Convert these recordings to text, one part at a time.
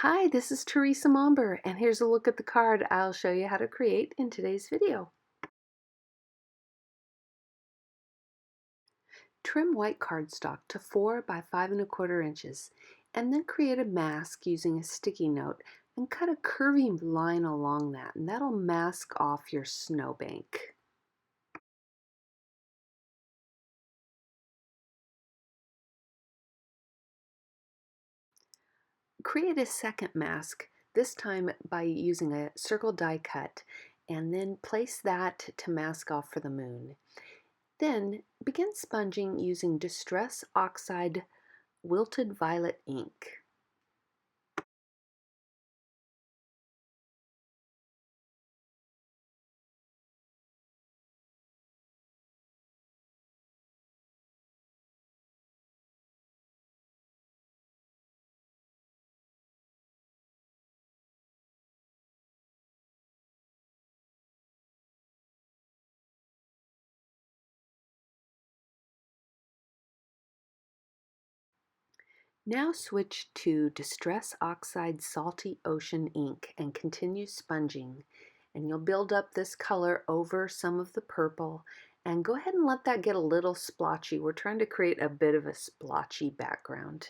Hi, this is Teresa Momber, and here's a look at the card I'll show you how to create in today's video. Trim white cardstock to 4 by 5¼ inches, and then create a mask using a sticky note and cut a curving line along that, and that'll mask off your snowbank. Create a second mask, this time by using a circle die cut, and then place that to mask off for the moon. Then begin sponging using Distress Oxide Wilted Violet ink. Now switch to Distress Oxide Salty Ocean ink and continue sponging. And you'll build up this color over some of the purple, and go ahead and let that get a little splotchy. We're trying to create a bit of a splotchy background.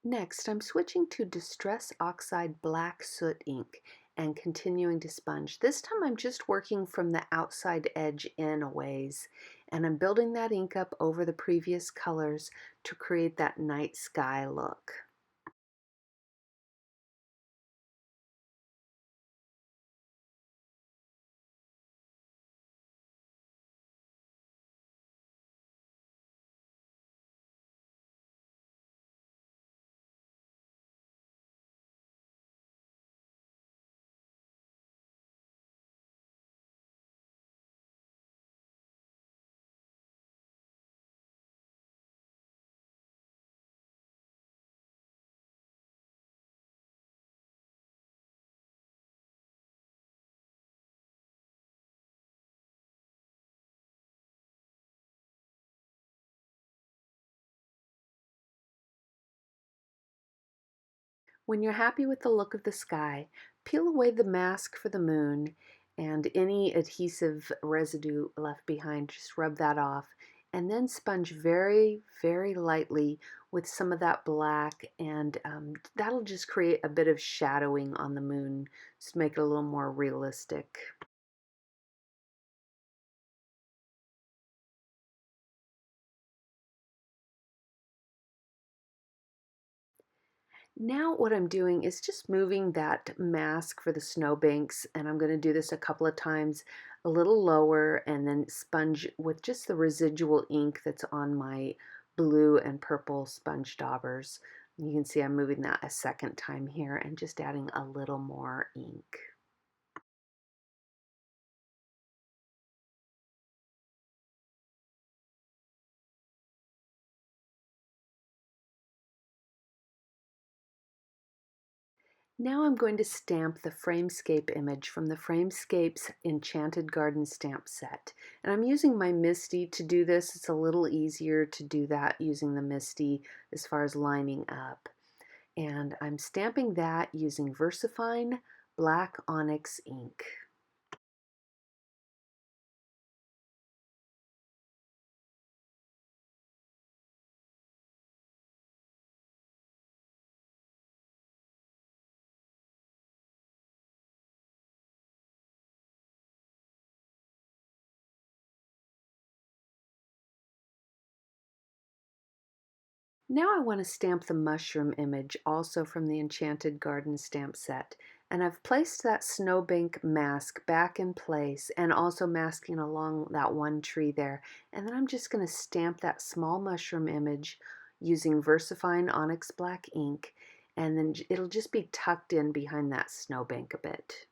Next, I'm switching to Distress Oxide Black Soot ink and continuing to sponge. This time I'm just working from the outside edge in a ways, and I'm building that ink up over the previous colors to create that night sky look. When you're happy with the look of the sky, peel away the mask for the moon and any adhesive residue left behind, just rub that off. And then sponge very, very lightly with some of that black, and that'll just create a bit of shadowing on the moon, just make it a little more realistic. Now what I'm doing is just moving that mask for the snowbanks, and I'm going to do this a couple of times a little lower and then sponge with just the residual ink that's on my blue and purple sponge daubers. You can see I'm moving that a second time here and just adding a little more ink. Now I'm going to stamp the Framescape image from the Framescapes Enchanted Garden stamp set. And I'm using my Misty to do this. It's a little easier to do that using the Misty as far as lining up. And I'm stamping that using Versafine Black Onyx ink. Now I want to stamp the mushroom image also from the Enchanted Garden stamp set. And I've placed that snowbank mask back in place and also masking along that one tree there. And then I'm just going to stamp that small mushroom image using Versafine Onyx black ink, and then it'll just be tucked in behind that snowbank a bit.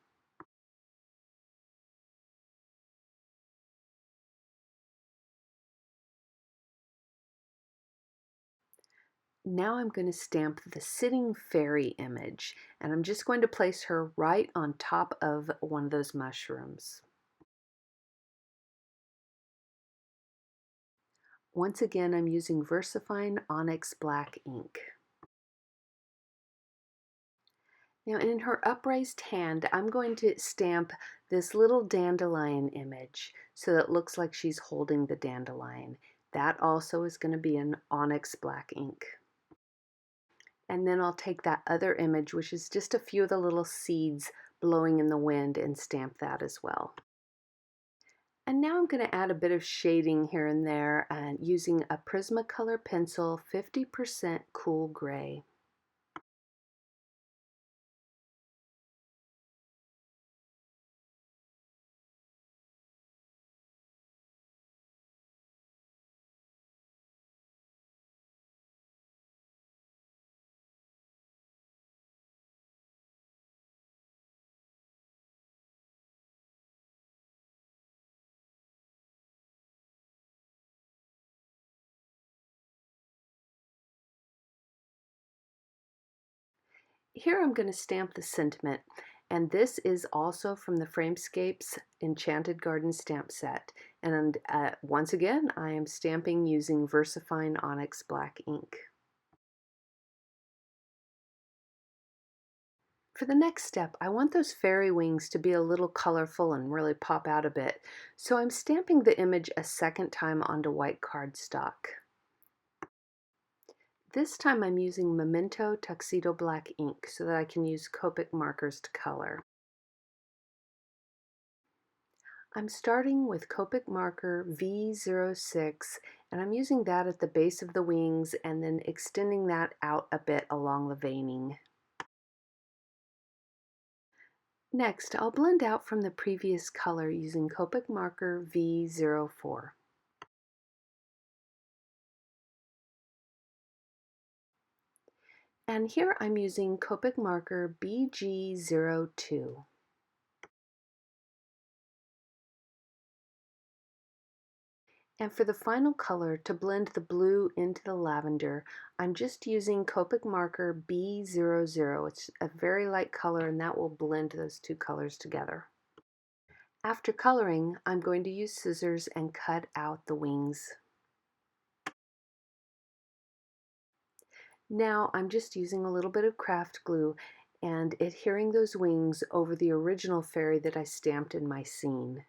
Now I'm going to stamp the sitting fairy image, and I'm just going to place her right on top of one of those mushrooms. Once again, I'm using Versafine Onyx black ink. Now in her upraised hand, I'm going to stamp this little dandelion image so that it looks like she's holding the dandelion. That also is going to be in Onyx black ink. And then I'll take that other image, which is just a few of the little seeds blowing in the wind, and stamp that as well. And now I'm going to add a bit of shading here and there using a Prismacolor pencil 50% cool gray. Here I'm going to stamp the sentiment, and this is also from the Framescapes Enchanted Garden stamp set. And once again, I am stamping using Versafine Onyx black ink. For the next step, I want those fairy wings to be a little colorful and really pop out a bit. So I'm stamping the image a second time onto white cardstock. This time I'm using Memento Tuxedo black ink so that I can use Copic markers to color. I'm starting with Copic marker V06, and I'm using that at the base of the wings and then extending that out a bit along the veining. Next, I'll blend out from the previous color using Copic marker V04. And here I'm using Copic marker BG02. And for the final color, to blend the blue into the lavender, I'm just using Copic marker B00. It's a very light color, and that will blend those two colors together. After coloring, I'm going to use scissors and cut out the wings. Now I'm just using a little bit of craft glue and adhering those wings over the original fairy that I stamped in my scene.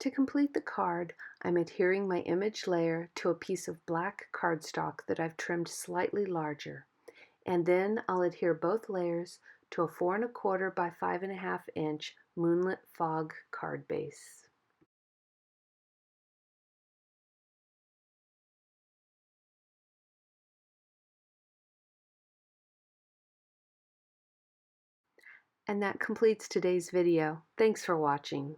To complete the card, I'm adhering my image layer to a piece of black cardstock that I've trimmed slightly larger, and then I'll adhere both layers to a 4 1/4 by 5 1/2 inch Moonlit fog card base. And that completes today's video. Thanks for watching.